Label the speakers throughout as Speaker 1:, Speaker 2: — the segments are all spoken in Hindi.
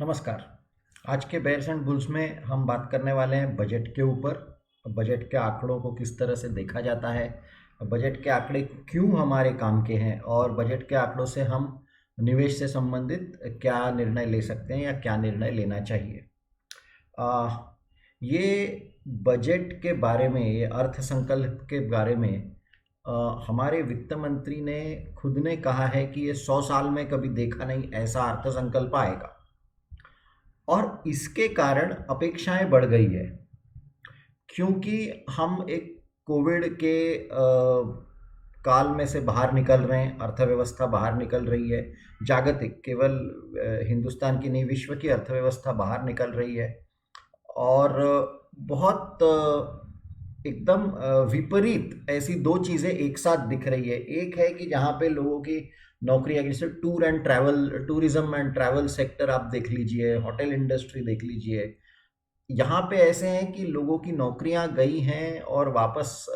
Speaker 1: नमस्कार। आज के बेयर्स एंड बुल्स में हम बात करने वाले हैं बजट के ऊपर। बजट के आंकड़ों को किस तरह से देखा जाता है, बजट के आंकड़े क्यों हमारे काम के हैं और बजट के आंकड़ों से हम निवेश से संबंधित क्या निर्णय ले सकते हैं या क्या निर्णय लेना चाहिए। आ, ये बजट के बारे में, ये अर्थ संकल्प के बारे में हमारे वित्त मंत्री ने खुद ने कहा है कि ये 100 साल में कभी देखा नहीं ऐसा अर्थ संकल्प आएगा और इसके कारण अपेक्षाएं बढ़ गई है, क्योंकि हम एक कोविड के काल में से बाहर निकल रहे हैं। अर्थव्यवस्था बाहर निकल रही है, जागतिक, केवल हिंदुस्तान की नहीं, विश्व की अर्थव्यवस्था बाहर निकल रही है और बहुत एकदम विपरीत ऐसी दो चीज़ें एक साथ दिख रही है। एक है कि जहाँ पे लोगों की नौकरियाँ, जैसे टूरिज्म एंड ट्रैवल सेक्टर आप देख लीजिए, होटल इंडस्ट्री देख लीजिए, यहाँ पे ऐसे हैं कि लोगों की नौकरियां गई हैं और वापस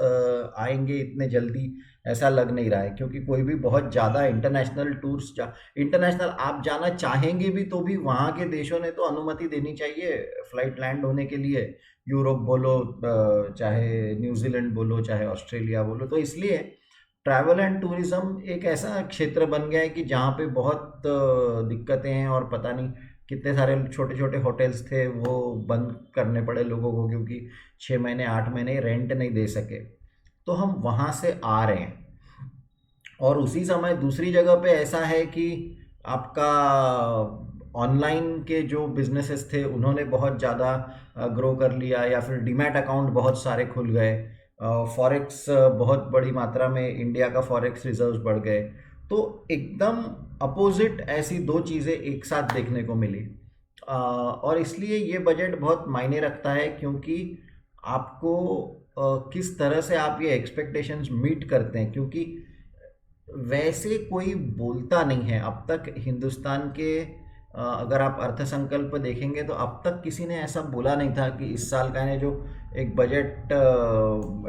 Speaker 1: आएंगे इतने जल्दी ऐसा लग नहीं रहा है, क्योंकि कोई भी बहुत ज़्यादा इंटरनेशनल आप जाना चाहेंगे भी तो भी वहाँ के देशों ने तो अनुमति देनी चाहिए फ्लाइट लैंड होने के लिए। यूरोप बोलो, चाहे न्यूजीलैंड बोलो, चाहे ऑस्ट्रेलिया बोलो, तो इसलिए ट्रैवल एंड टूरिज्म एक ऐसा क्षेत्र बन गया है कि जहाँ पे बहुत दिक्कतें हैं और पता नहीं कितने सारे छोटे छोटे होटल्स थे वो बंद करने पड़े लोगों को, क्योंकि 6 महीने 8 महीने रेंट नहीं दे सके। तो हम वहाँ से आ रहे हैं और उसी समय दूसरी जगह पे ऐसा है कि आपका ऑनलाइन के जो बिजनेसेस थे उन्होंने बहुत ज़्यादा ग्रो कर लिया, या फिर डीमैट अकाउंट बहुत सारे खुल गए, फॉरेक्स बहुत बड़ी मात्रा में, इंडिया का फॉरेक्स रिजर्व्स बढ़ गए। तो एकदम अपोजिट ऐसी दो चीज़ें एक साथ देखने को मिली और इसलिए ये बजट बहुत मायने रखता है, क्योंकि आपको किस तरह से आप ये एक्सपेक्टेशंस मीट करते हैं, क्योंकि वैसे कोई बोलता नहीं है अब तक हिंदुस्तान के। अगर आप अर्थसंकल्प देखेंगे तो अब तक किसी ने ऐसा बोला नहीं था कि इस साल का ने जो एक बजट,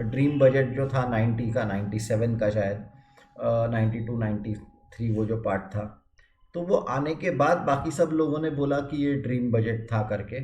Speaker 1: ड्रीम बजट जो था 90 का, 97 का शायद, 92 93 वो जो पार्ट था, तो वो आने के बाद बाकी सब लोगों ने बोला कि ये ड्रीम बजट था करके।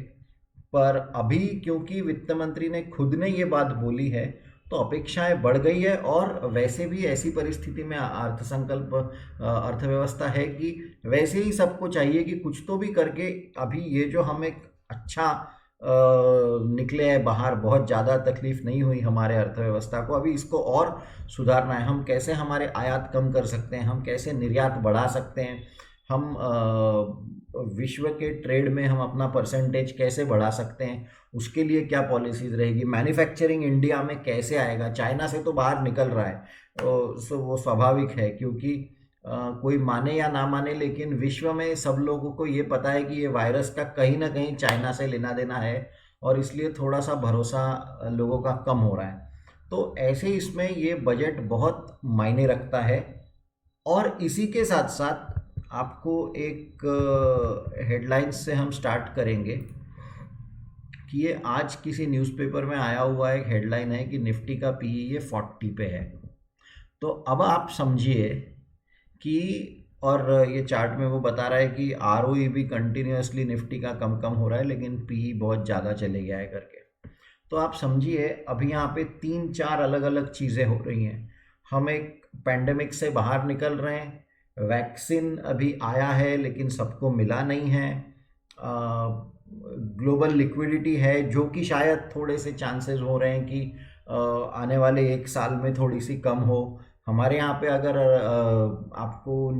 Speaker 1: पर अभी क्योंकि वित्त मंत्री ने खुद ने ये बात बोली है तो अपेक्षाएं बढ़ गई है और वैसे भी ऐसी परिस्थिति में अर्थसंकल्प, अर्थव्यवस्था है कि वैसे ही सबको चाहिए कि कुछ तो भी करके अभी ये जो हम एक अच्छा निकले हैं बाहर, बहुत ज़्यादा तकलीफ नहीं हुई हमारे अर्थव्यवस्था को, अभी इसको और सुधारना है। हम कैसे हमारे आयात कम कर सकते हैं, हम कैसे निर्यात बढ़ा सकते हैं, हम विश्व के ट्रेड में हम अपना परसेंटेज कैसे बढ़ा सकते हैं, उसके लिए क्या पॉलिसीज रहेगी, मैन्युफैक्चरिंग इंडिया में कैसे आएगा। चाइना से तो बाहर निकल रहा है, सो वो स्वाभाविक है, क्योंकि कोई माने या ना माने लेकिन विश्व में सब लोगों को ये पता है कि ये वायरस का कहीं ना कहीं चाइना से लेना देना है और इसलिए थोड़ा सा भरोसा लोगों का कम हो रहा है। तो ऐसे इसमें ये बजट बहुत मायने रखता है। और इसी के साथ साथ आपको एक हेडलाइंस से हम स्टार्ट करेंगे कि ये आज किसी न्यूज़पेपर में आया हुआ एक हेडलाइन है कि निफ्टी का पीई ये 40 पे है। तो अब आप समझिए कि, और ये चार्ट में वो बता रहा है कि आरओई भी कंटिन्यूसली निफ्टी का कम कम हो रहा है लेकिन पीई बहुत ज़्यादा चले गया है करके। तो आप समझिए अभी यहाँ पे 3-4 अलग अलग चीज़ें हो रही हैं। हम एक पैंडेमिक से बाहर निकल रहे हैं, वैक्सीन अभी आया है लेकिन सबको मिला नहीं है, ग्लोबल लिक्विडिटी है जो कि शायद थोड़े से चांसेस हो रहे हैं कि आने वाले 1 साल में थोड़ी सी कम हो। हमारे यहाँ पे अगर आपको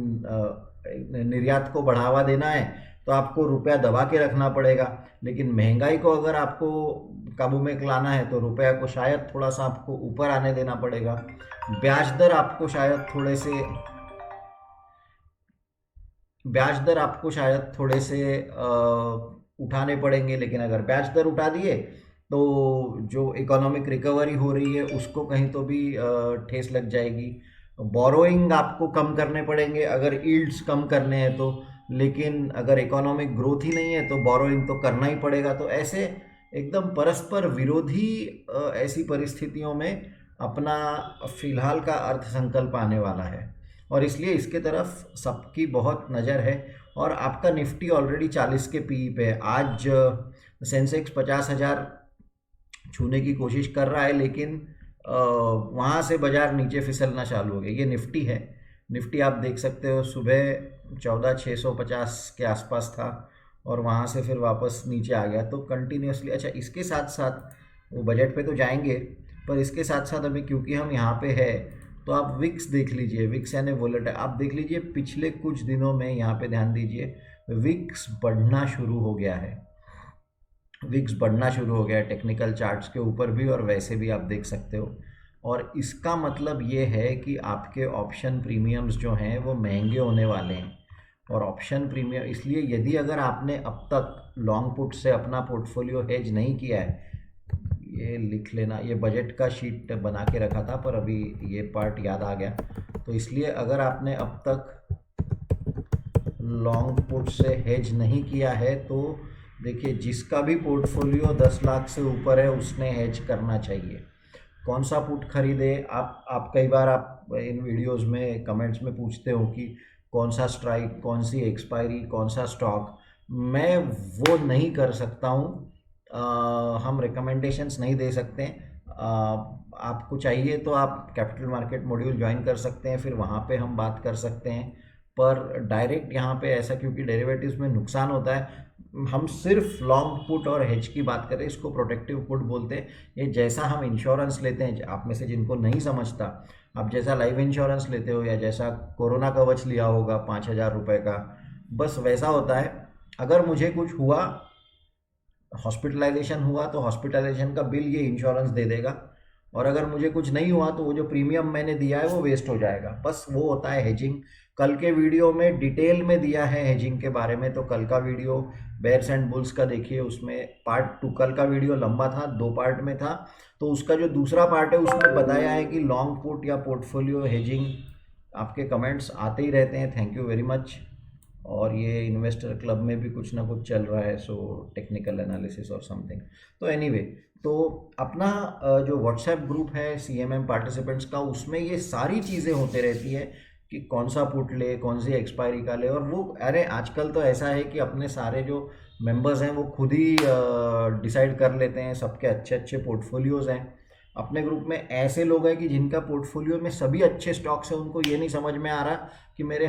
Speaker 1: निर्यात को बढ़ावा देना है तो आपको रुपया दबा के रखना पड़ेगा, लेकिन महंगाई को अगर आपको काबू में लाना है तो रुपया को शायद थोड़ा सा आपको ऊपर आने देना पड़ेगा। ब्याज दर आपको शायद थोड़े से उठाने पड़ेंगे, लेकिन अगर ब्याज दर उठा दिए तो जो इकोनॉमिक रिकवरी हो रही है उसको कहीं तो भी ठेस लग जाएगी। बोरोइंग आपको कम करने पड़ेंगे अगर यील्ड्स कम करने हैं तो, लेकिन अगर इकोनॉमिक ग्रोथ ही नहीं है तो बोरोइंग तो करना ही पड़ेगा। तो ऐसे एकदम परस्पर विरोधी ऐसी परिस्थितियों में अपना फिलहाल का अर्थसंकल्प आने वाला है और इसलिए इसके तरफ सबकी बहुत नज़र है। और आपका निफ्टी ऑलरेडी 40 के पीई पे है। आज सेंसेक्स 50,000 छूने की कोशिश कर रहा है, लेकिन वहाँ से बाजार नीचे फिसलना चालू हो गया। ये निफ्टी है। निफ्टी आप देख सकते हो सुबह 14,650 के आसपास था और वहाँ से फिर वापस नीचे आ गया। तो कंटिन्यूसली, अच्छा इसके साथ साथ वो बजट पे तो जाएंगे, पर इसके साथ साथ अभी क्योंकि हम यहाँ पे है तो आप विक्स देख लीजिए। विक्स यानी वोलेटाइल, आप देख लीजिए पिछले कुछ दिनों में यहाँ पे ध्यान दीजिए, विक्स बढ़ना शुरू हो गया है। विक्स बढ़ना शुरू हो गया है टेक्निकल चार्ट्स के ऊपर भी और वैसे भी आप देख सकते हो। और इसका मतलब ये है कि आपके ऑप्शन प्रीमियम्स जो हैं वो महंगे होने वाले हैं। और ऑप्शन प्रीमियम इसलिए, यदि अगर आपने अब तक लॉन्ग पुट से अपना पोर्टफोलियो हेज नहीं किया है, ये लिख लेना, ये बजट का शीट बना के रखा था पर अभी ये पार्ट याद आ गया, तो इसलिए अगर आपने अब तक लॉन्ग पुट से हेज नहीं किया है तो देखिए, जिसका भी पोर्टफोलियो 10 लाख से ऊपर है उसने हेज करना चाहिए। कौन सा पुट खरीदे, आप कई बार आप इन वीडियोस में कमेंट्स में पूछते हो कि कौन सा स्ट्राइक, कौन सी एक्सपायरी, कौन सा स्टॉक। मैं वो नहीं कर सकता हूँ, हम रिकमेंडेशंस नहीं दे सकते। आपको चाहिए तो आप कैपिटल मार्केट मॉड्यूल ज्वाइन कर सकते हैं, फिर वहाँ पे हम बात कर सकते हैं। पर डायरेक्ट यहाँ पे ऐसा, क्योंकि डेरिवेटिव्स में नुकसान होता है, हम सिर्फ लॉन्ग पुट और हेज की बात करें, इसको प्रोटेक्टिव पुट बोलते हैं। ये जैसा हम इंश्योरेंस लेते हैं, आप में से जिनको नहीं समझता, आप जैसा लाइफ इंश्योरेंस लेते हो या जैसा कोरोना कवच लिया होगा 5,000 रुपये का, बस वैसा होता है। अगर मुझे कुछ हुआ, हॉस्पिटलाइजेशन हुआ, तो हॉस्पिटलाइजेशन का बिल ये इंश्योरेंस दे देगा, और अगर मुझे कुछ नहीं हुआ तो वो जो प्रीमियम मैंने दिया है वो वेस्ट हो जाएगा। बस वो होता है हेजिंग। कल के वीडियो में डिटेल में दिया है हेजिंग के बारे में, तो कल का वीडियो बेयर्स एंड बुल्स का देखिए, उसमें पार्ट 2, कल का वीडियो लंबा था, 2 पार्ट में था, तो उसका जो दूसरा पार्ट है उसमें बताया है कि लॉन्ग पुट या पोर्टफोलियो हेजिंग। आपके कमेंट्स आते ही रहते हैं, थैंक यू वेरी मच। और ये इन्वेस्टर क्लब में भी कुछ ना कुछ चल रहा है, सो टेक्निकल एनालिसिस और समथिंग। तो एनीवे, तो अपना जो व्हाट्सएप ग्रुप है CMM पार्टिसिपेंट्स का, उसमें ये सारी चीज़ें होते रहती है कि कौन सा पुट ले, कौन सी एक्सपायरी का ले। और वो, अरे आजकल तो ऐसा है कि अपने सारे जो मेंबर्स हैं वो खुद ही डिसाइड कर लेते हैं, सबके अच्छे अच्छे पोर्टफोलियोज़ हैं। अपने ग्रुप में ऐसे लोग हैं कि जिनका पोर्टफोलियो में सभी अच्छे स्टॉक्स हैं, उनको ये नहीं समझ में आ रहा कि मेरे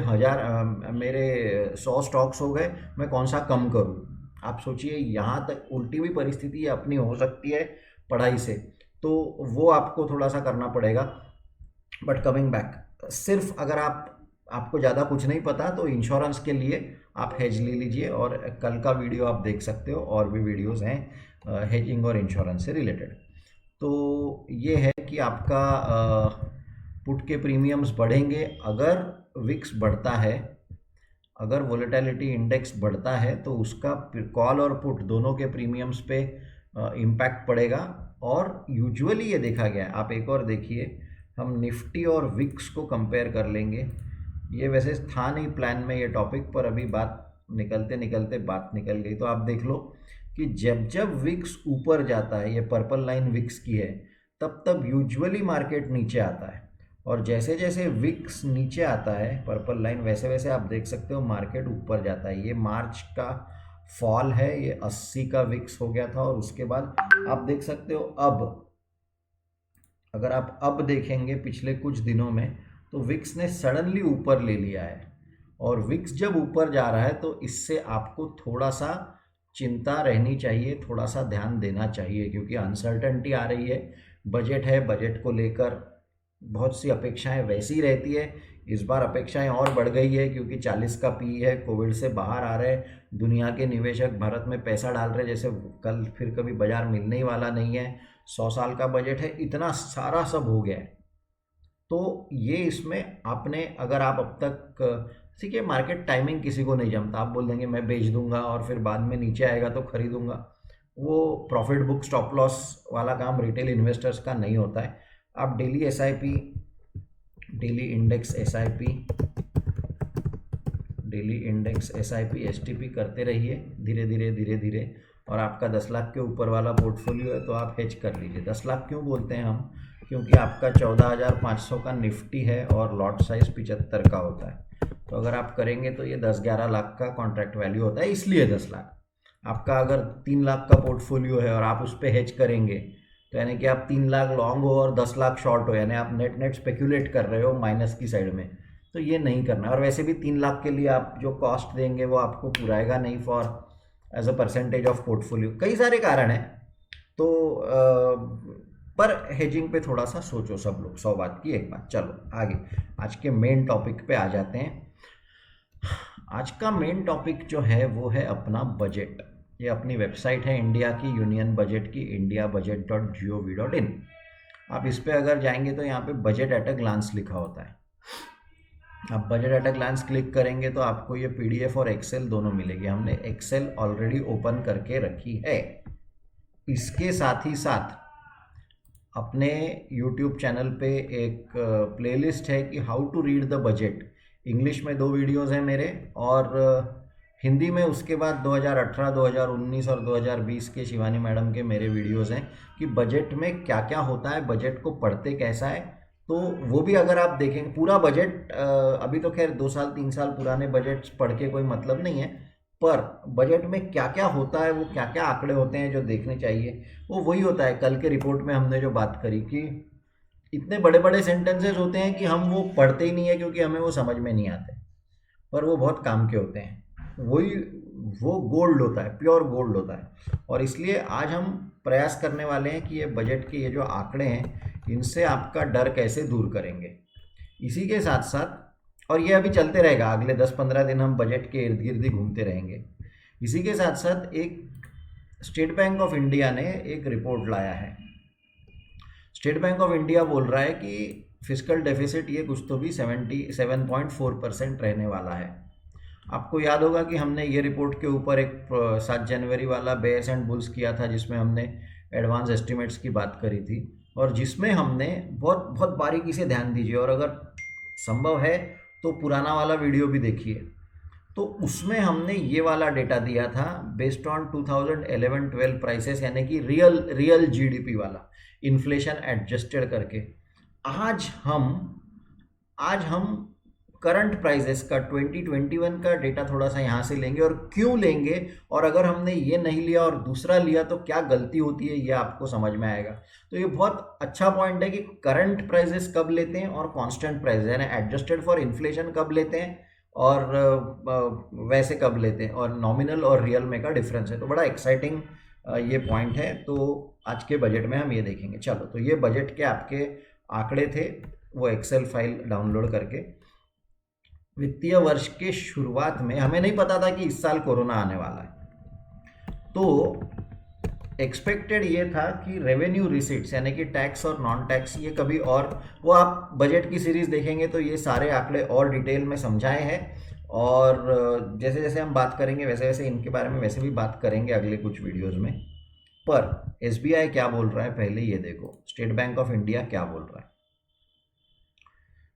Speaker 1: 100 स्टॉक्स हो गए, मैं कौन सा कम करूं। आप सोचिए, यहाँ तक उल्टी हुई परिस्थिति अपनी हो सकती है पढ़ाई से, तो वो आपको थोड़ा सा करना पड़ेगा। बट कमिंग बैक, सिर्फ अगर आपको ज़्यादा कुछ नहीं पता तो इंश्योरेंस के लिए आप हेज ले लीजिए, और कल का वीडियो आप देख सकते हो, और भी वीडियोज़ हैं हेजिंग और इंश्योरेंस से रिलेटेड। तो ये है कि आपका पुट के प्रीमियम्स बढ़ेंगे अगर विक्स बढ़ता है, अगर वोलेटिलिटी इंडेक्स बढ़ता है तो उसका कॉल और पुट दोनों के प्रीमियम्स पे इम्पैक्ट पड़ेगा। और यूजुअली ये देखा गया है, आप एक और देखिए, हम निफ्टी और विक्स को कंपेयर कर लेंगे। ये वैसे था नहीं प्लान में ये टॉपिक, पर अभी बात निकलते निकलते बात निकल गई। तो आप देख लो कि जब जब विक्स ऊपर जाता है, ये पर्पल लाइन विक्स की है, तब तब यूजुअली मार्केट नीचे आता है। और जैसे जैसे विक्स नीचे आता है, पर्पल लाइन, वैसे वैसे आप देख सकते हो मार्केट ऊपर जाता है। ये मार्च का फॉल है, ये 80 का विक्स हो गया था, और उसके बाद आप देख सकते हो अब, अगर आप अब देखेंगे पिछले कुछ दिनों में, तो विक्स ने सडनली ऊपर ले लिया है। और विक्स जब ऊपर जा रहा है तो इससे आपको थोड़ा सा चिंता रहनी चाहिए, थोड़ा सा ध्यान देना चाहिए, क्योंकि अनसर्टेनिटी आ रही है। बजट है, बजट को लेकर बहुत सी अपेक्षाएं वैसी रहती है। इस बार अपेक्षाएं और बढ़ गई है, क्योंकि 40 का पी है, कोविड से बाहर आ रहे, दुनिया के निवेशक भारत में पैसा डाल रहे जैसे कल फिर कभी बाजार मिलने ही वाला नहीं है। 100 साल का बजट है, इतना सारा सब हो गया है। तो ये इसमें आपने, अगर आप अब तक, देखिए मार्केट टाइमिंग किसी को नहीं जमता। आप बोल देंगे मैं बेच दूंगा और फिर बाद में नीचे आएगा तो खरीदूंगा, वो प्रॉफिट बुक स्टॉप लॉस वाला काम रिटेल इन्वेस्टर्स का नहीं होता है। आप daily SIP, daily index SIP, daily index SIP STP करते रहिए धीरे धीरे धीरे धीरे। और आपका 10 लाख के ऊपर वाला पोर्टफोलियो है तो आप हेज कर लीजिए। 10 लाख क्यों बोलते हैं हम, क्योंकि आपका 14,500 का निफ्टी है और लॉट साइज 75 का होता है। तो अगर आप करेंगे तो ये 10-11 लाख का कॉन्ट्रैक्ट वैल्यू होता है, इसलिए 10 लाख। आपका अगर 3 लाख का पोर्टफोलियो है और आप उस पर हेज करेंगे तो यानी कि आप 3 लाख लॉन्ग हो और 10 लाख शॉर्ट हो, यानी आप नेट नेट स्पेक्यूलेट कर रहे हो माइनस की साइड में, तो ये नहीं करना। और वैसे भी 3 लाख के लिए आप जो कॉस्ट देंगे वो आपको पुराएगा नहीं for as a percentage of portfolio. कई सारे कारण हैं, तो पर हेजिंग पे थोड़ा सा सोचो सब लोग, 100 बात की एक बात। चलो आगे आज के मेन टॉपिक पे आ जाते हैं। आज का मेन टॉपिक जो है वो है अपना बजट। ये अपनी वेबसाइट है इंडिया की, यूनियन बजट की, indiabudget.gov.in। आप इस पे अगर जाएंगे तो यहाँ पे बजट एट अ ग्लांस लिखा होता है। आप budget at a glance click करेंगे तो आपको ये पीडीएफ और एक्सेल दोनों मिलेगी। हमने एक्सेल ऑलरेडी ओपन करके रखी है। इसके साथ ही साथ अपने यूट्यूब चैनल पे एक प्लेलिस्ट है कि how to read the budget. English में 2 वीडियोस हैं मेरे, और हिंदी में उसके बाद 2018, 2019 और 2020 के शिवानी मैडम के मेरे वीडियोस हैं कि बजट में क्या क्या होता है, बजट को पढ़ते कैसा है। तो वो भी अगर आप देखेंगे पूरा बजट, अभी तो खैर 2 साल 3 साल पुराने बजट पढ़ के कोई मतलब नहीं है, पर बजट में क्या क्या होता है, वो क्या क्या आंकड़े होते हैं जो देखने चाहिए, वो वही होता है। कल के रिपोर्ट में हमने जो बात करी कि इतने बड़े बड़े सेंटेंसेस होते हैं कि हम वो पढ़ते ही नहीं है क्योंकि हमें वो समझ में नहीं आते, पर वो बहुत काम के होते हैं। वही वो गोल्ड होता है, प्योर गोल्ड होता है। और इसलिए आज हम प्रयास करने वाले हैं कि ये बजट के ये जो आंकड़े हैं इनसे आपका डर कैसे दूर करेंगे। इसी के साथ साथ, और ये अभी चलते रहेगा, अगले 10-15 दिन हम बजट के इर्द गिर्द ही घूमते रहेंगे। इसी के साथ साथ एक स्टेट बैंक ऑफ इंडिया ने एक रिपोर्ट लाया है। स्टेट बैंक ऑफ इंडिया बोल रहा है कि फिस्कल डेफिसिट ये कुछ तो भी 77.4% रहने वाला है। आपको याद होगा कि हमने ये रिपोर्ट के ऊपर एक 7 जनवरी वाला बेयर्स एंड बुल्स किया था जिसमें हमने एडवांस एस्टिमेट्स की बात करी थी, और जिसमें हमने बहुत बहुत बारीकी से ध्यान दीजिए, और अगर संभव है तो पुराना वाला वीडियो भी देखिए। तो उसमें हमने ये वाला डेटा दिया था बेस्ड ऑन 2011-12 प्राइसेस, यानी कि रियल जीडीपी वाला, इन्फ्लेशन एडजस्टेड करके। आज हम करंट प्राइसेस का 2021 का डेटा थोड़ा सा यहाँ से लेंगे, और क्यों लेंगे, और अगर हमने ये नहीं लिया और दूसरा लिया तो क्या गलती होती है, ये आपको समझ में आएगा। तो ये बहुत अच्छा पॉइंट है कि करंट प्राइसेस कब लेते हैं और कांस्टेंट प्राइस यानी एडजस्टेड फॉर इन्फ्लेशन कब लेते हैं, और वैसे कब लेते हैं, और नॉमिनल और रियल में का डिफरेंस है। तो बड़ा एक्साइटिंग ये पॉइंट है। तो आज के बजट में हम ये देखेंगे। चलो, तो ये बजट के आपके आंकड़े थे, वो एक्सेल फाइल डाउनलोड करके। वित्तीय वर्ष के शुरुआत में हमें नहीं पता था कि इस साल कोरोना आने वाला है, तो एक्सपेक्टेड ये था कि रेवेन्यू रिसीट्स यानी कि टैक्स और नॉन टैक्स, ये कभी, और वो आप बजट की सीरीज देखेंगे तो ये सारे आंकड़े और डिटेल में समझाए हैं, और जैसे जैसे हम बात करेंगे वैसे वैसे इनके बारे में वैसे भी बात करेंगे अगले कुछ वीडियोस में। पर एसबीआई क्या बोल रहा है पहले ये देखो, स्टेट बैंक ऑफ इंडिया क्या बोल रहा है।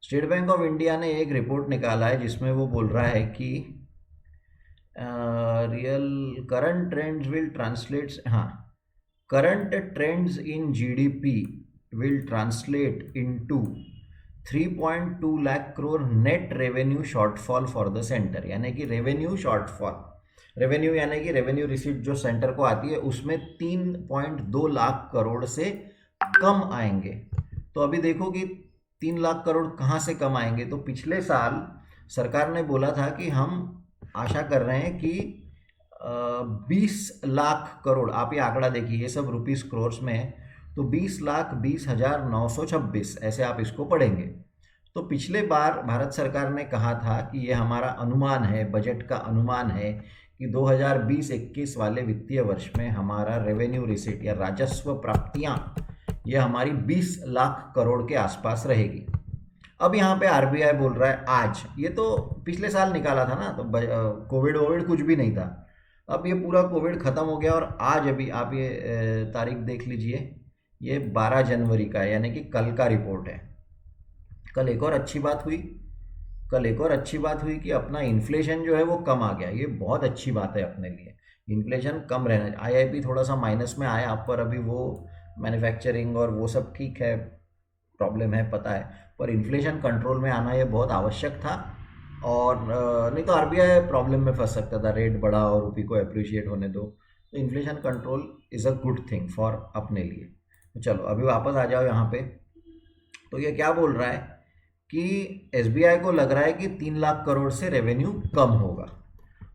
Speaker 1: स्टेट बैंक ऑफ इंडिया ने एक रिपोर्ट निकाला है जिसमें वो बोल रहा है कि real current trends will translate, current trends in GDP will translate into 3.2 lakh crore net revenue shortfall for the centre. यानी कि रेवेन्यू शॉर्टफॉल, रेवेन्यू यानी कि रेवेन्यू रिसीट जो सेंटर को आती है उसमें 3.2 लाख करोड़ से कम आएंगे। तो अभी देखो कि 3 लाख करोड़ कहाँ से कम आएंगे। तो पिछले साल सरकार ने बोला था कि हम आशा कर रहे हैं कि 20 लाख करोड़, आप ये आंकड़ा देखिए, ये सब रुपीस क्रोर्स में है, तो 20,20,926 ऐसे आप इसको पढ़ेंगे। तो पिछले बार भारत सरकार ने कहा था कि ये हमारा अनुमान है, बजट का अनुमान है कि 2020-21 वाले वित्तीय वर्ष में हमारा रेवेन्यू रिसीट या राजस्व प्राप्तियां ये हमारी 20 लाख करोड़ के आसपास रहेगी। अब यहाँ पे आरबीआई बोल रहा है आज, ये तो पिछले साल निकाला था ना, तो कोविड कुछ भी नहीं था। अब ये पूरा कोविड ख़त्म हो गया, और आज अभी आप ये तारीख देख लीजिए, ये 12 जनवरी का है, यानी कि कल का रिपोर्ट है। कल एक और अच्छी बात हुई कि अपना इन्फ्लेशन जो है वो कम आ गया। ये बहुत अच्छी बात है अपने लिए, इन्फ्लेशन कम रहना। आईआईपी थोड़ा सा माइनस में आया, पर अभी वो मैन्युफैक्चरिंग और वो सब ठीक है, प्रॉब्लम है पता है, पर इन्फ्लेशन कंट्रोल में आना ये बहुत आवश्यक था। और नहीं तो आरबीआई प्रॉब्लम में फंस सकता था, रेट बढ़ा और रुपये को अप्रिशिएट होने दो। तो inflation control is a good thing for अपने लिए। तो चलो अभी वापस आ जाओ यहाँ पे। तो ये क्या बोल रहा है कि एसबीआई को लग रहा है कि 3 लाख करोड़ से रेवेन्यू कम होगा।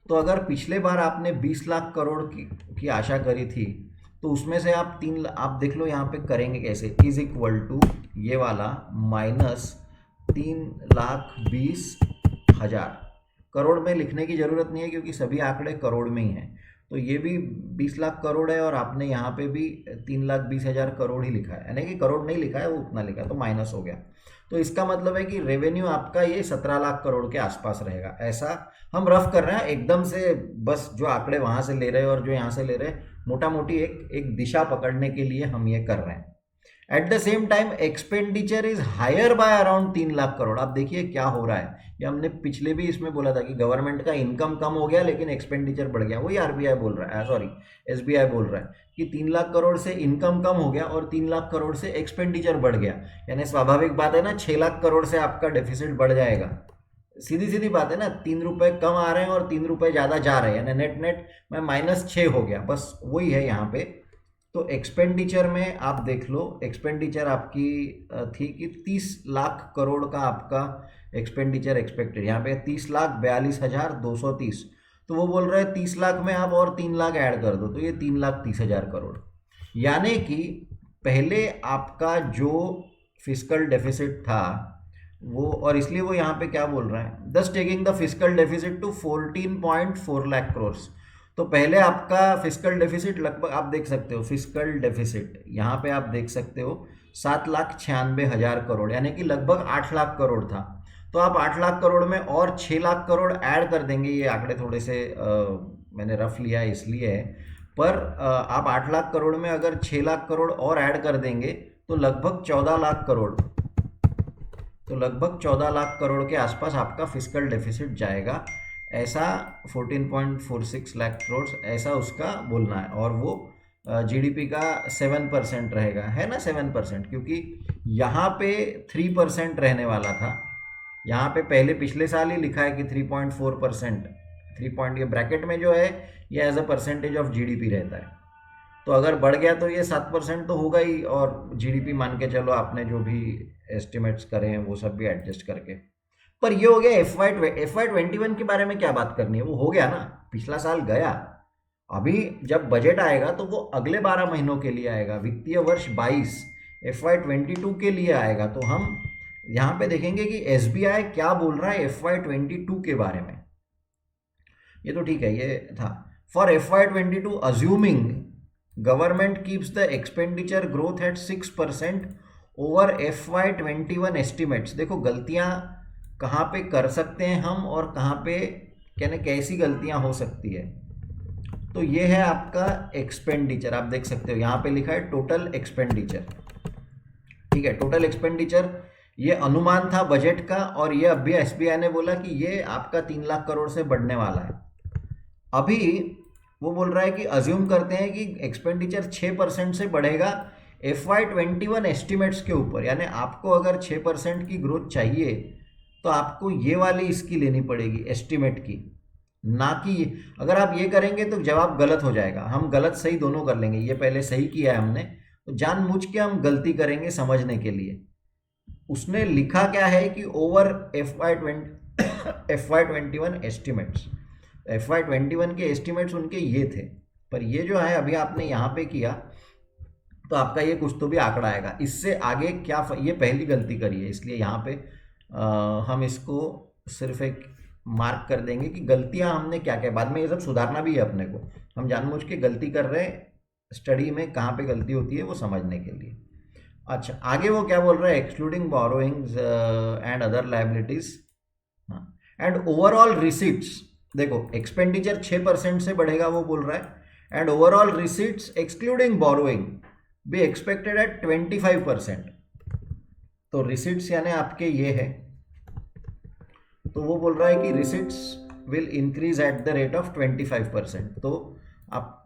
Speaker 1: तो अगर पिछले बार आपने 20 लाख करोड़ की आशा करी थी, तो उसमें से आप आप देख लो यहाँ पे करेंगे कैसे, इज इक्वल टू ये वाला माइनस 3,20,000। करोड़ में लिखने की ज़रूरत नहीं है क्योंकि सभी आंकड़े करोड़ में ही हैं। तो ये भी 20 लाख करोड़ है और आपने यहाँ पे भी 3,20,000 करोड़ ही लिखा है, यानी कि करोड़ नहीं लिखा है, वो उतना लिखा है, तो माइनस हो गया। तो इसका मतलब है कि रेवेन्यू आपका ये 17 लाख करोड़ के आसपास रहेगा, ऐसा हम रफ कर रहे हैं एकदम से, बस जो आंकड़े वहाँ से ले रहे हैं और जो यहाँ से ले रहे हैं, मोटा मोटी एक दिशा पकड़ने के लिए हम ये कर रहे हैं। At the same time expenditure is higher by around 3 lakh crore. आप देखिए क्या हो रहा है, ये हमने पिछले भी इसमें बोला था कि गवर्नमेंट का इनकम कम हो गया लेकिन एक्सपेंडिचर बढ़ गया। वही आरबीआई बोल रहा है, सॉरी एसबीआई बोल रहा है कि 3 लाख करोड़ से इनकम कम हो गया और 3 लाख करोड़ से एक्सपेंडिचर बढ़ गया। यानी स्वाभाविक बात है ना, 6 लाख करोड़ से आपका डेफिसिट बढ़ जाएगा। सीधी सीधी बात है ना, 3 रुपए कम आ रहे हैं और 3 रुपए ज़्यादा जा रहे हैं, यानी नेट नेट में -6 हो गया, बस वही है यहाँ पे। तो एक्सपेंडिचर में आप देख लो, एक्सपेंडिचर आपकी थी कि 30 लाख करोड़ का आपका एक्सपेंडिचर एक्सपेक्टेड, यहाँ पे 30,42,230। तो वो बोल रहे हैं 30 लाख में आप और 3 लाख ऐड कर दो, तो ये 3,30,000 करोड़। यानी कि पहले आपका जो फिस्कल डेफिसिट था वो, और इसलिए वो यहाँ पे क्या बोल रहा है, thus taking the fiscal deficit to 14.4 lakh crore. तो पहले आपका फिस्कल डेफिसिट लगभग आप देख सकते हो, फिस्कल डेफिसिट यहाँ पे आप देख सकते हो 7,96,000 करोड़, यानी कि लगभग 8 लाख करोड़ था। तो आप 8 लाख करोड़ में और 6 लाख करोड़ ऐड कर देंगे, ये आंकड़े थोड़े से मैंने रफ लिया है इसलिए है, पर आप 8 लाख करोड़ में अगर 6 लाख करोड़ और ऐड कर देंगे तो लगभग 14 लाख करोड़, तो लगभग 14 लाख करोड़ के आसपास आपका फिस्कल डेफिसिट जाएगा, ऐसा 14.46 लाख करोड़, ऐसा उसका बोलना है। और वो जीडीपी का 7% रहेगा, है ना 7%, क्योंकि यहाँ पे 3% रहने वाला था। यहाँ पे पहले पिछले साल ही लिखा है कि 3.4%, 3 पॉइंट, ये ब्रैकेट में जो है ये as a percentage of GDP रहता है। तो अगर बढ़ गया तो ये 7% तो होगा ही, और जीडीपी मान के चलो आपने जो भी एस्टिमेट्स करे हैं वो सब भी एडजस्ट करके। पर ये हो गया FY21 के बारे में क्या बात करनी है, वो हो गया ना, पिछला साल गया। अभी जब बजट आएगा तो वो अगले 12 महीनों के लिए आएगा, वित्तीय वर्ष 22 FY22 के लिए आएगा। तो हम यहाँ पे देखेंगे कि एसबीआई क्या बोल रहा है FY22 के बारे में। ये तो ठीक है, ये था for FY22 assuming government keeps the expenditure growth at 6% over FY21 estimates. देखो गलतियां कहाँ पे कर सकते हैं हम और कहाँ पे कहने कैसी गलतियां हो सकती है। तो ये है आपका एक्सपेंडिचर, आप देख सकते हो यहाँ पे लिखा है टोटल एक्सपेंडिचर, ठीक है। टोटल एक्सपेंडिचर ये अनुमान था बजट का, और ये अभी एसबीआई ने बोला कि ये आपका 3 लाख करोड़ से बढ़ने वाला है। अभी वो बोल रहा है कि अज्यूम करते हैं कि एक्सपेंडिचर 6% से बढ़ेगा FY21 एस्टिमेट्स के ऊपर, यानी आपको अगर 6% की ग्रोथ चाहिए तो आपको ये वाली इसकी लेनी पड़ेगी एस्टिमेट की, ना कि अगर आप ये करेंगे तो जवाब गलत हो जाएगा। हम गलत सही दोनों कर लेंगे, ये पहले सही किया है हमने, तो जानबूझ के हम गलती करेंगे समझने के लिए। उसने लिखा क्या है कि ओवर FY21 एस्टिमेट्स, FY21 के एस्टिमेट्स उनके ये थे, पर ये जो है अभी आपने यहाँ पे किया तो आपका ये कुछ तो भी आंकड़ा आएगा। इससे आगे क्या, ये पहली गलती करी है, इसलिए यहाँ पे हम इसको सिर्फ एक मार्क कर देंगे कि गलतियां हमने क्या क्या, बाद में ये सब सुधारना भी है अपने को, हम जानबूझ के गलती कर रहे हैं, स्टडी में कहाँ पे गलती होती है वो समझने के लिए। अच्छा आगे वो क्या बोल रहा है, excluding borrowings and other liabilities and overall receipts. देखो एक्सपेंडिचर 6% से बढ़ेगा वो बोल रहा है, and overall receipts excluding borrowing be expected at 25%। तो रिसीट्स यानी आपके ये है, तो वो बोल रहा है कि receipts will increase at the rate of 25%। तो आप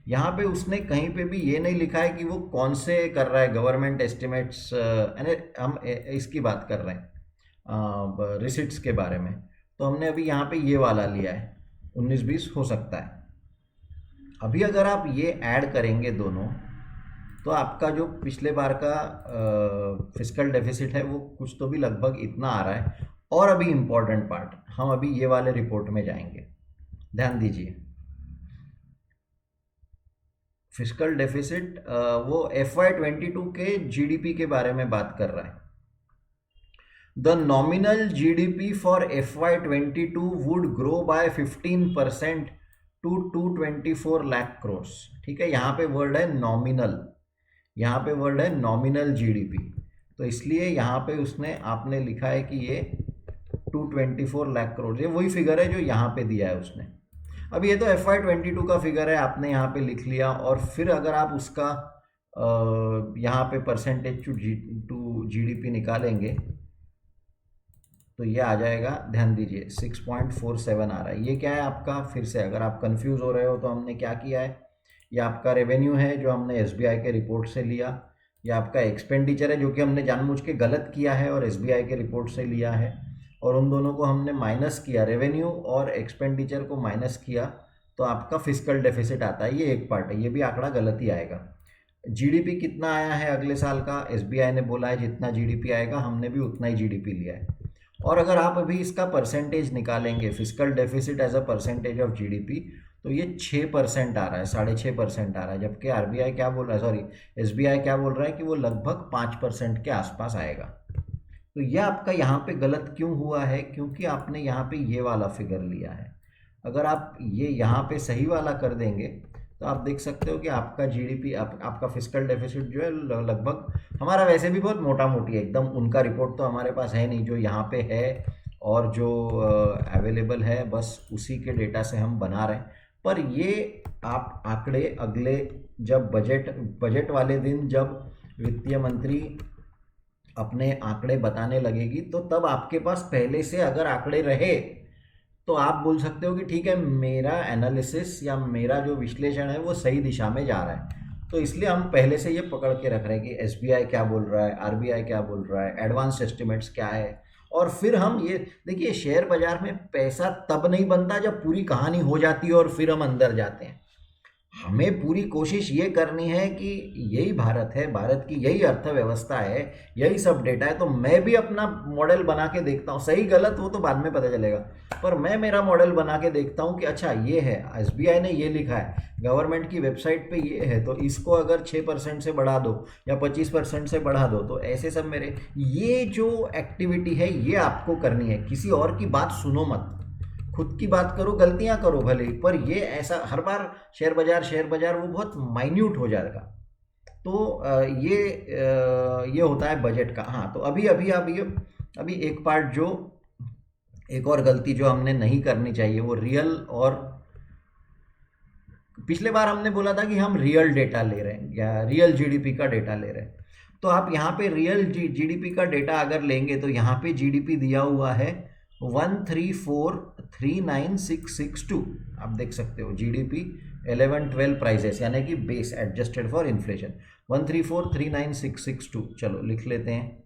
Speaker 1: यहाँ पे उसने कहीं पे भी ये नहीं लिखा है कि वो कौन से कर रहा है गवर्नमेंट एस्टिमेट्स, यानी हम इसकी बात कर रहे हैं रिसिट्स के बारे में। तो हमने अभी यहाँ पे ये वाला लिया है 19-20 हो सकता है। अभी अगर आप ये ऐड करेंगे दोनों, तो आपका जो पिछले बार का फिस्कल डेफिसिट है वो कुछ तो भी लगभग इतना आ रहा है। और अभी इम्पोर्टेंट पार्ट, हम अभी ये वाले रिपोर्ट में जाएंगे, ध्यान दीजिए। फिस्कल डेफिसिट वो FY22 के जीडीपी के बारे में बात कर रहा है। The nominal GDP for FY22 would grow by 15% to 224 lakh crore. ठीक है, यहाँ पे वर्ड है नॉमिनल, यहाँ पे वर्ड है नॉमिनल जीडीपी, तो इसलिए यहाँ पे उसने आपने लिखा है कि ये 224 लाख करोड़, ये वही फिगर है जो यहाँ पे दिया है उसने। अब ये तो FY22 का फिगर है, आपने यहाँ पे लिख लिया। और फिर अगर आप उसका यहाँ पे परसेंटेज टू जीडीपी निकालेंगे तो ये आ जाएगा, ध्यान दीजिए 6.47 आ रहा है। ये क्या है आपका, फिर से अगर आप कंफ्यूज हो रहे हो तो हमने क्या किया है, ये आपका रेवेन्यू है जो हमने SBI के रिपोर्ट से लिया, ये आपका एक्सपेंडिचर है जो कि हमने जानबूझ के गलत किया है और SBI के रिपोर्ट से लिया है, और उन दोनों को हमने माइनस किया, रेवेन्यू और एक्सपेंडिचर को माइनस किया, तो आपका फिस्कल डेफिसिट आता है। ये एक पार्ट है, ये भी आंकड़ा गलत ही आएगा। जीडीपी कितना आया है अगले साल का, SBI ने बोला है जितना जीडीपी आएगा हमने भी उतना ही जीडीपी लिया है। और अगर आप अभी इसका परसेंटेज निकालेंगे, fiscal deficit as a percentage of GDP, तो ये 6% आ रहा है, 6.5% आ रहा है, जबकि आरबीआई क्या बोल रहा है, सॉरी SBI क्या बोल रहा है कि वो लगभग 5% के आसपास आएगा। तो ये आपका यहाँ पे गलत क्यों हुआ है, क्योंकि आपने यहाँ पे ये वाला फिगर लिया है। अगर आप ये यहाँ पे सही वाला कर देंगे तो आप देख सकते हो कि आपका जीडीपी, आपका फिस्कल डेफिसिट जो है लगभग, हमारा वैसे भी बहुत मोटा मोटी है एकदम, उनका रिपोर्ट तो हमारे पास है नहीं, जो यहाँ पे है और जो अवेलेबल है बस उसी के डेटा से हम बना रहे हैं। पर ये आप आंकड़े अगले, जब बजट वाले दिन जब वित्तीय मंत्री अपने आंकड़े बताने लगेगी, तो तब आपके पास पहले से अगर आंकड़े रहे तो आप बोल सकते हो कि ठीक है, मेरा एनालिसिस या मेरा जो विश्लेषण है वो सही दिशा में जा रहा है। तो इसलिए हम पहले से ये पकड़ के रख रहे हैं कि SBI क्या बोल रहा है, RBI क्या बोल रहा है, एडवांस एस्टिमेट्स क्या है। और फिर हम ये देखिए, शेयर बाजार में पैसा तब नहीं बनता जब पूरी कहानी हो जाती है और फिर हम अंदर जाते हैं। हमें पूरी कोशिश ये करनी है कि यही भारत है, भारत की यही अर्थव्यवस्था है, यही सब डेटा है। तो मैं भी अपना मॉडल बना के देखता हूँ, सही गलत वो तो बाद में पता चलेगा, पर मैं मेरा मॉडल बना के देखता हूँ कि अच्छा ये है, SBI ने ये लिखा है, गवर्नमेंट की वेबसाइट पे ये है, तो इसको अगर 6% से बढ़ा दो या 25% से बढ़ा दो, तो ऐसे सब मेरे, ये जो एक्टिविटी है ये आपको करनी है। किसी और की बात सुनो मत, खुद की बात करो, गलतियां करो भले, पर ये ऐसा हर बार शेयर बाजार वो बहुत माइन्यूट हो जाएगा। तो ये होता है बजट का। हाँ, तो अभी एक पार्ट, जो एक और गलती जो हमने नहीं करनी चाहिए, वो रियल, और पिछले बार हमने बोला था कि हम रियल डेटा ले रहे हैं या रियल जीडीपी का डेटा ले रहे हैं। तो आप यहाँ पे रियल जीडीपी का डेटा अगर लेंगे तो यहाँ पे जीडीपी दिया हुआ है 134,39,662। आप देख सकते हो जीडीपी 11-12 प्राइसेस, यानी कि बेस एडजस्टेड फॉर इन्फ्लेशन 134,39,662। चलो लिख लेते हैं,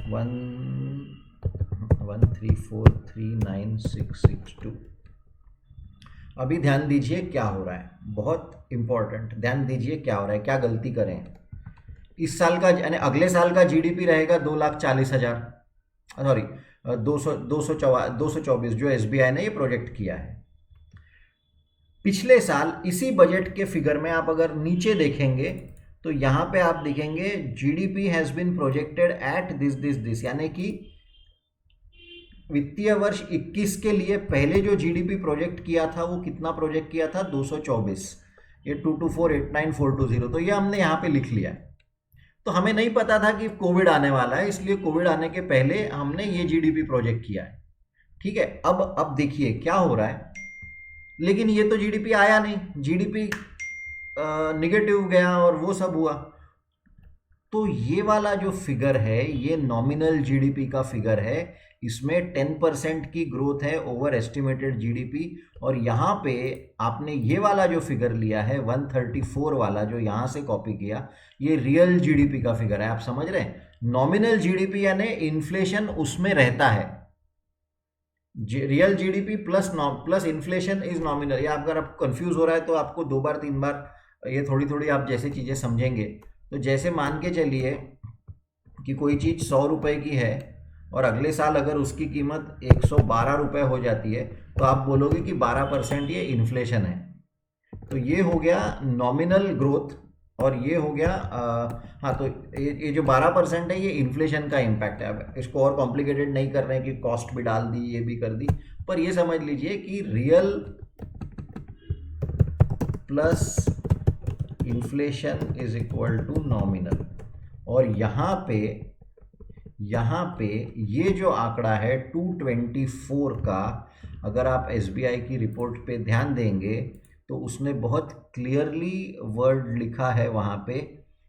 Speaker 1: 134,39,662। अभी ध्यान दीजिए क्या हो रहा है, बहुत इंपॉर्टेंट, ध्यान दीजिए क्या हो रहा है, क्या गलती करें। इस साल का यानी अगले साल का जीडीपी रहेगा 2,40,000, सॉरी 224, जो SBI ने ये प्रोजेक्ट किया है। पिछले साल इसी बजट के फिगर में आप अगर नीचे देखेंगे तो यहाँ पे आप देखेंगे GDP has been projected at this, यानी कि वित्तीय वर्ष 21 के लिए पहले जो जीडीपी प्रोजेक्ट किया था वो कितना प्रोजेक्ट किया था, 224, ये 224,89,420। तो ये हमने यहाँ पे लिख लिया है। तो हमें नहीं पता था कि कोविड आने वाला है, इसलिए कोविड आने के पहले हमने ये जीडीपी प्रोजेक्ट किया है। ठीक है, अब देखिए क्या हो रहा है। लेकिन ये तो जीडीपी आया नहीं, जीडीपी निगेटिव गया और वो सब हुआ। तो ये वाला जो फिगर है ये नॉमिनल जीडीपी का फिगर है, इसमें 10% की ग्रोथ है ओवर एस्टिमेटेड जीडीपी। और यहाँ पे आपने ये वाला जो फिगर लिया है 134 वाला जो यहाँ से कॉपी किया, ये रियल जीडीपी का फिगर है। आप समझ रहे हैं, नॉमिनल जीडीपी यानी इन्फ्लेशन उसमें रहता है, real GDP plus inflation is nominal. या अगर आपको कंफ्यूज हो रहा है तो आपको 2 बार 3 बार ये थोड़ी थोड़ी आप जैसे चीज़ें समझेंगे। तो जैसे मान के चलिए कि कोई चीज़ 100 रुपए की है और अगले साल अगर उसकी कीमत 112 रुपए हो जाती है तो आप बोलोगे कि 12% ये इन्फ्लेशन है। तो ये हो गया नॉमिनल ग्रोथ, और ये हो गया हाँ, तो ये जो 12% है ये इन्फ्लेशन का इम्पैक्ट है। अब इसको और कॉम्प्लिकेटेड नहीं कर रहे हैं कि कॉस्ट भी डाल दी, ये भी कर दी, पर ये समझ लीजिए कि real plus inflation is equal to nominal. और यहाँ पे ये जो आंकड़ा है 224 का, अगर आप एसबीआई की रिपोर्ट पे ध्यान देंगे तो उसने बहुत क्लियरली वर्ड लिखा है वहाँ पे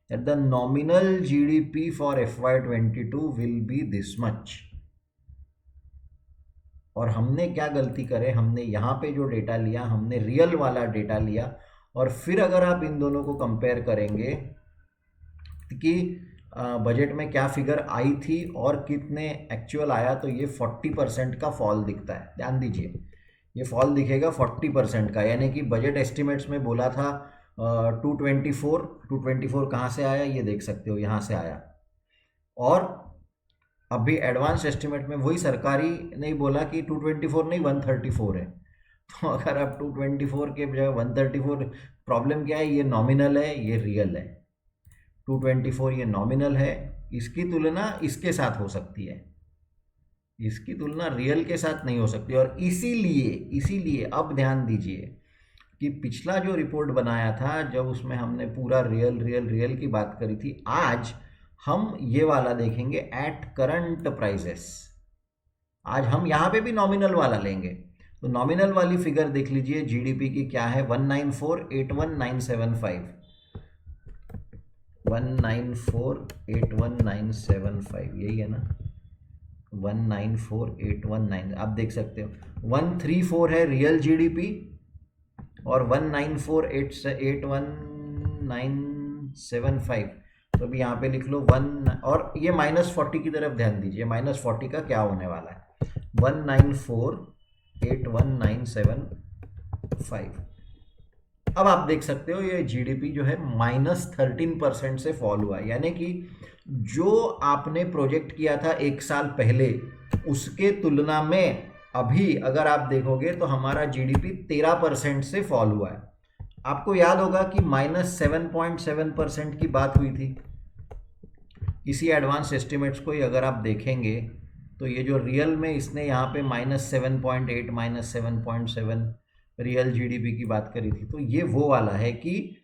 Speaker 1: that the nominal GDP for FY22 will be this much. और हमने क्या गलती करे, हमने यहाँ पे जो डेटा लिया हमने रियल वाला डेटा लिया, और फिर अगर आप इन दोनों को कंपेयर करेंगे कि बजट में क्या फिगर आई थी और कितने एक्चुअल आया, तो ये 40% का फॉल दिखता है। ध्यान दीजिए, ये फॉल दिखेगा 40% का, यानी कि बजट एस्टिमेट्स में बोला था 224 कहाँ से आया ये देख सकते हो, यहाँ से आया। और अभी एडवांस एस्टिमेट में वही सरकारी नहीं बोला कि 224 नहीं 134 है। तो अगर आप 224 के बजाय 134, प्रॉब्लम क्या है, ये नॉमिनल है ये रियल है। 224 ये नॉमिनल है, इसकी तुलना इसके साथ हो सकती है, इसकी तुलना रियल के साथ नहीं हो सकती। और इसीलिए अब ध्यान दीजिए कि पिछला जो रिपोर्ट बनाया था जब उसमें हमने पूरा रियल की बात करी थी, आज हम ये वाला देखेंगे एट करंट प्राइसेस। आज हम यहाँ पे भी नॉमिनल वाला लेंगे। तो नॉमिनल वाली फिगर देख लीजिए जीडीपी की क्या है, 194,81,975, 194,81,975 यही है ना, 194,819। आप देख सकते हो 134 है रियल जीडीपी और 194,81,975। तो अभी यहाँ पे लिख लो 1, और ये -40 की तरफ ध्यान दीजिए, -40 का क्या होने वाला है, 194,81,975। अब आप देख सकते हो ये जीडीपी जो है -13% से फॉल हुआ, यानी कि जो आपने प्रोजेक्ट किया था एक साल पहले उसके तुलना में अभी अगर आप देखोगे तो हमारा जीडीपी 13% से फॉल हुआ है। आपको याद होगा कि -7.7% की बात हुई थी। इसी एडवांस एस्टिमेट्स को ही अगर आप देखेंगे तो ये जो रियल में इसने यहाँ पे -7.8 -7.7 रियल जीडीपी की बात करी थी। तो ये वो वाला है कि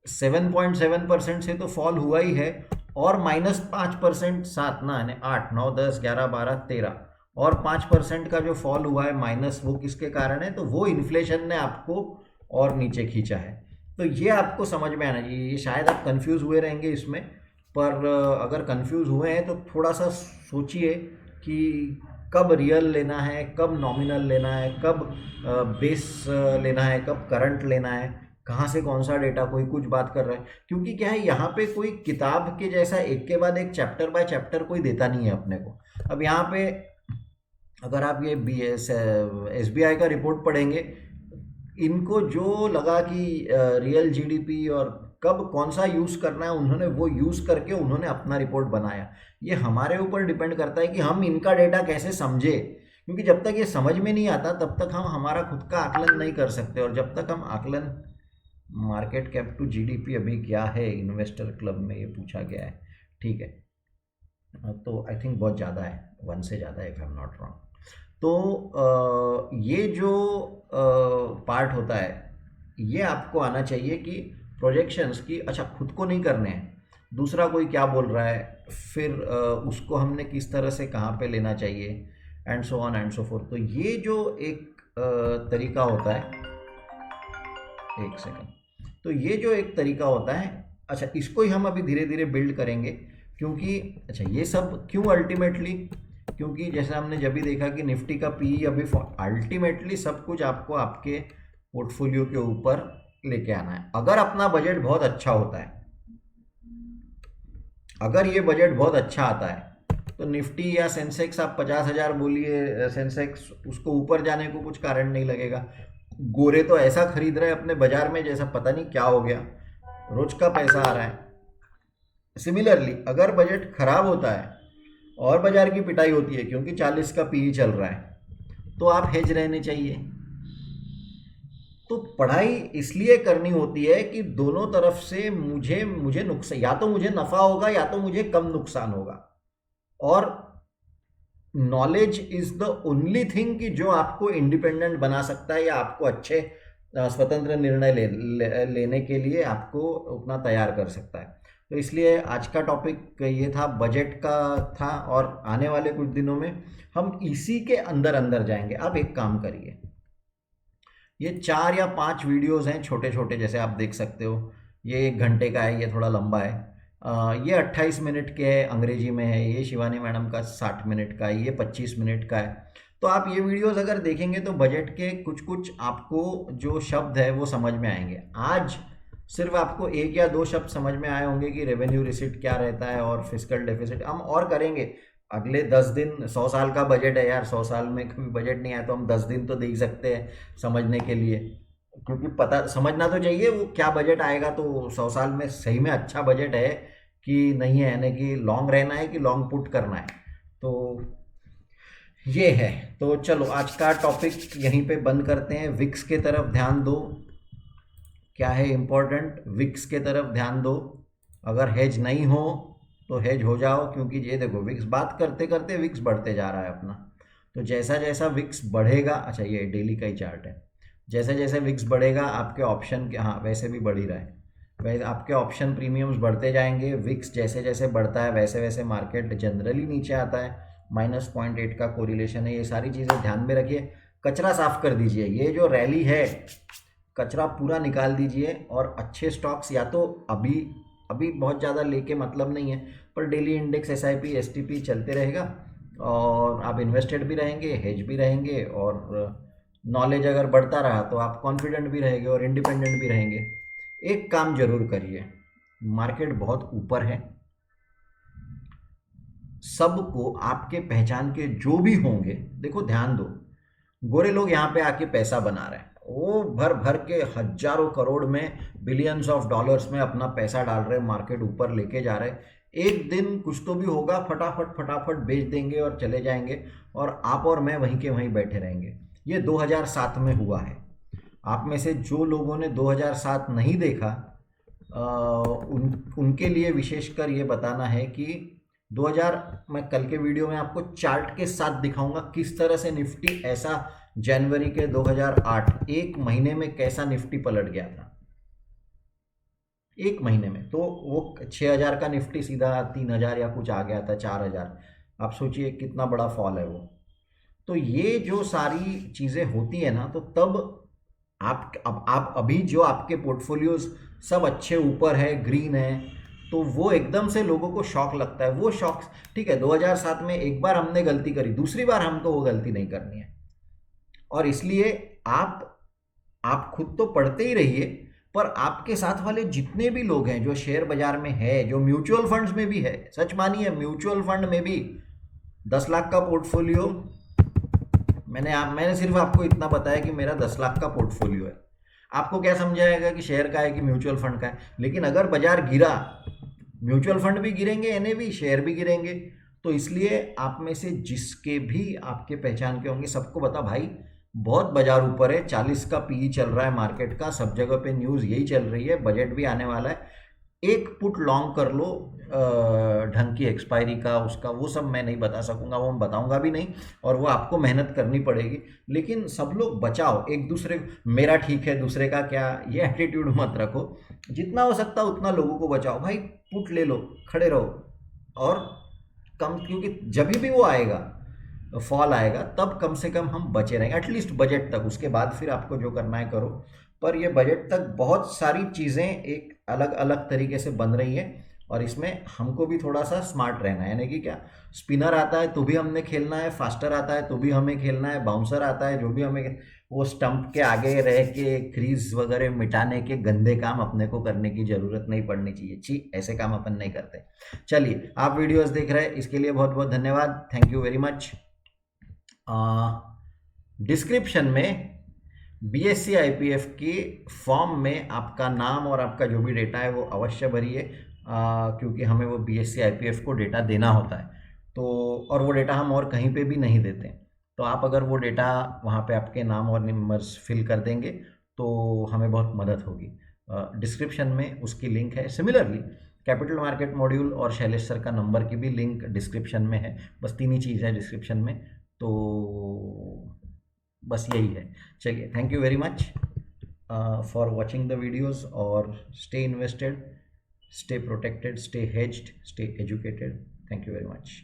Speaker 1: 7.7% से तो फॉल हुआ ही है, और -5% 7 ना, यानी 8 9 10 11 12 13 और 5% का जो फॉल हुआ है माइनस, वो किसके कारण है, तो वो इन्फ्लेशन ने आपको और नीचे खींचा है। तो ये आपको समझ में आना चाहिए। ये शायद आप कंफ्यूज हुए रहेंगे इसमें, पर अगर कंफ्यूज हुए हैं तो थोड़ा सा सोचिए कि कब रियल लेना है, कब नॉमिनल लेना है, कब बेस लेना है, कब करंट लेना है, कहाँ से कौन सा डेटा, कोई कुछ बात कर रहा है। क्योंकि क्या है, यहाँ पे कोई किताब के जैसा एक के बाद एक चैप्टर बाय चैप्टर कोई देता नहीं है अपने को। अब यहाँ पे अगर आप ये SBI का रिपोर्ट पढ़ेंगे, इनको जो लगा कि रियल जीडीपी और कब कौन सा यूज़ करना है, उन्होंने वो यूज़ करके उन्होंने अपना रिपोर्ट बनाया। ये हमारे ऊपर डिपेंड करता है कि हम इनका डेटा कैसे समझे, क्योंकि जब तक ये समझ में नहीं आता तब तक हम हमारा खुद का आकलन नहीं कर सकते। और जब तक हम आकलन, मार्केट कैप टू जीडीपी अभी क्या है इन्वेस्टर क्लब में, ये पूछा गया है, ठीक है, तो आई थिंक बहुत ज़्यादा है, 1 से ज़्यादा है if I am not wrong. तो ये जो पार्ट होता है ये आपको आना चाहिए कि प्रोजेक्शंस की, अच्छा खुद को नहीं करने हैं, दूसरा कोई क्या बोल रहा है, फिर उसको हमने किस तरह से कहाँ पे लेना चाहिए, and so on and so fourth. तो ये जो एक तरीका होता है, एक सेकंड, तो ये जो एक तरीका होता है, अच्छा, इसको ही हम अभी धीरे धीरे बिल्ड करेंगे, क्योंकि अच्छा ये सब क्यों अल्टीमेटली, क्योंकि जैसे हमने जब भी देखा कि निफ्टी का पी अभी अल्टीमेटली सब कुछ आपको आपके पोर्टफोलियो के ऊपर लेके आना है। अगर अपना बजट बहुत अच्छा होता है, अगर ये बजट बहुत अच्छा आता है, तो निफ्टी या सेंसेक्स आप 50,000 बोलिए, सेंसेक्स उसको ऊपर जाने को कुछ कारण नहीं लगेगा। गोरे तो ऐसा खरीद रहे हैं अपने बाजार में जैसा पता नहीं क्या हो गया, रोज का पैसा आ रहा है। सिमिलरली अगर बजट खराब होता है और बाजार की पिटाई होती है क्योंकि 40 का पीई चल रहा है, तो आप हेज रहने चाहिए। तो पढ़ाई इसलिए करनी होती है कि दोनों तरफ से मुझे मुझे नुकसान, या तो मुझे नफा होगा या तो मुझे कम नुकसान होगा। और knowledge is the only thing कि जो आपको इंडिपेंडेंट बना सकता है या आपको अच्छे स्वतंत्र निर्णय लेने के लिए आपको उतना तैयार कर सकता है। तो इसलिए आज का टॉपिक ये था, बजट का था, और आने वाले कुछ दिनों में हम इसी के अंदर अंदर जाएंगे। अब एक काम करिए, ये 4 या 5 वीडियोस हैं छोटे छोटे, जैसे आप देख सकते हो। ये 1 घंटे का है, ये थोड़ा लंबा है। ये 28 मिनट के है, अंग्रेजी में है। ये शिवानी मैडम का 60 मिनट का है, ये 25 मिनट का है। तो आप ये वीडियोस अगर देखेंगे तो बजट के कुछ कुछ आपको जो शब्द है वो समझ में आएंगे। आज सिर्फ आपको 1 या 2 शब्द समझ में आए होंगे कि रेवेन्यू रिसिप्ट क्या रहता है और फिस्कल डेफिसिट। हम और करेंगे अगले 10 दिन। 100 साल का बजट है यार, 100 साल में कभी बजट नहीं आया तो हम 10 दिन तो दे ही सकते हैं समझने के लिए, क्योंकि पता समझना तो चाहिए वो क्या बजट आएगा। तो 100 साल में सही में अच्छा बजट है कि नहीं है, यानी कि लॉन्ग रहना है कि लॉन्ग पुट करना है। तो ये है। तो चलो आज का टॉपिक यहीं पे बंद करते हैं। विक्स के तरफ ध्यान दो, क्या है इम्पोर्टेंट, विक्स के तरफ ध्यान दो। अगर हेज नहीं हो तो हेज हो जाओ, क्योंकि ये देखो विक्स बात करते करते विक्स बढ़ते जा रहा है अपना। तो जैसा जैसा विक्स बढ़ेगा, अच्छा ये डेली का ही चार्ट है, जैसे जैसे विक्स बढ़ेगा आपके ऑप्शन के, हाँ वैसे भी बढ़ ही रहा है, वैसे आपके ऑप्शन प्रीमियम्स बढ़ते जाएंगे। विक्स जैसे जैसे बढ़ता है वैसे वैसे मार्केट जनरली नीचे आता है। -0.8 का कोरिलेशन है। ये सारी चीज़ें ध्यान में रखिए। कचरा साफ कर दीजिए, ये जो रैली है कचरा पूरा निकाल दीजिए, और अच्छे स्टॉक्स या तो अभी अभी बहुत ज़्यादा लेके मतलब नहीं है, पर डेली इंडेक्स, SIP, STP चलते रहेगा, और आप इन्वेस्टेड भी रहेंगे, हेज भी रहेंगे, और नॉलेज अगर बढ़ता रहा तो आप कॉन्फिडेंट भी रहेंगे और इंडिपेंडेंट भी रहेंगे। एक काम जरूर करिए, मार्केट बहुत ऊपर है, सबको आपके पहचान के जो भी होंगे, देखो ध्यान दो, गोरे लोग यहाँ पे आके पैसा बना रहे हैं, वो भर भर के हजारों करोड़ में, बिलियंस ऑफ डॉलर्स में अपना पैसा डाल रहे हैं, मार्केट ऊपर लेके जा रहे हैं। एक दिन कुछ तो भी होगा, फटाफट फटाफट बेच देंगे और चले जाएंगे, और आप और मैं वहीं के वहीं बैठे रहेंगे। ये 2007 में हुआ है। आप में से जो लोगों ने 2007 नहीं देखा, उनके लिए विशेषकर ये बताना है कि 2000, मैं कल के वीडियो में आपको चार्ट के साथ दिखाऊंगा किस तरह से निफ्टी ऐसा जनवरी के 2008 एक महीने में कैसा निफ्टी पलट गया था। एक महीने में तो वो 6000 का निफ्टी सीधा 3000 या कुछ आ गया था, 4000। आप सोचिए कितना बड़ा फॉल है वो। तो ये जो सारी चीज़ें होती है ना, तो तब आप अभी जो आपके पोर्टफोलियोज सब अच्छे ऊपर है, ग्रीन है, तो वो एकदम से लोगों को शॉक लगता है। वो शॉक, ठीक है 2007 में एक बार हमने गलती करी, दूसरी बार हमको वो गलती नहीं करनी है। और इसलिए आप खुद तो पढ़ते ही रहिए, पर आपके साथ वाले जितने भी लोग हैं जो शेयर बाजार में है, जो म्यूचुअल फंड्स में भी है, सच मानिए म्यूचुअल फंड में भी 10 लाख का पोर्टफोलियो, मैंने सिर्फ आपको इतना बताया कि मेरा 10 लाख का पोर्टफोलियो है। आपको क्या समझाएगा कि शेयर का है कि म्यूचुअल फंड का है? लेकिन अगर बाजार गिरा, म्यूचुअल फंड भी गिरेंगे, NAV शेयर भी गिरेंगे। तो इसलिए आप में से जिसके भी आपके पहचान के होंगे, सबको बता भाई बहुत बाजार ऊपर है, 40 का PE चल रहा है मार्केट का, सब जगह पे न्यूज़ यही चल रही है, बजट भी आने वाला है, एक पुट लॉन्ग कर लो ढंग की एक्सपायरी का, उसका वो सब मैं नहीं बता सकूंगा, वो मैं बताऊंगा भी नहीं, और वो आपको मेहनत करनी पड़ेगी। लेकिन सब लोग बचाओ एक दूसरे, मेरा ठीक है दूसरे का क्या, ये एटीट्यूड मत रखो। जितना हो सकता उतना लोगों को बचाओ भाई, पुट ले लो, खड़े रहो, और कम, क्योंकि जब भी वो आएगा, फॉल आएगा, तब कम से कम हम बचे रहेंगे एटलीस्ट बजट तक। उसके बाद फिर आपको जो करना है करो, पर ये बजट तक बहुत सारी चीज़ें एक अलग अलग तरीके से बन रही है और इसमें हमको भी थोड़ा सा स्मार्ट रहना है, यानी कि क्या, स्पिनर आता है तो भी हमने खेलना है, फास्टर आता है तो भी हमें खेलना है, बाउंसर आता है जो भी हमें, वो स्टंप के आगे रह के क्रीज वगैरह मिटाने के गंदे काम अपने को करने की ज़रूरत नहीं पड़नी चाहिए। छी, ऐसे काम अपन नहीं करते। चलिए, आप वीडियोस देख रहे हैं इसके लिए बहुत बहुत धन्यवाद, thank you very much. Description में बीएससी आईपीएफ की फॉर्म में आपका नाम और आपका जो भी डेटा है वो अवश्य भरिए, क्योंकि हमें वो बीएससी आईपीएफ को डेटा देना होता है। तो और वो डेटा हम और कहीं पे भी नहीं देते, तो आप अगर वो डेटा वहाँ पे आपके नाम और नंबर्स फिल कर देंगे तो हमें बहुत मदद होगी। डिस्क्रिप्शन में उसकी लिंक है। सिमिलरली कैपिटल मार्केट मॉड्यूल और शैलेश सर का नंबर की भी लिंक डिस्क्रिप्शन में है। बस 3 ही चीज़ है डिस्क्रिप्शन में, तो बस यही है। चलिए, thank you very much for watching the videos, और stay invested, stay protected, stay hedged, stay educated. Thank you very much.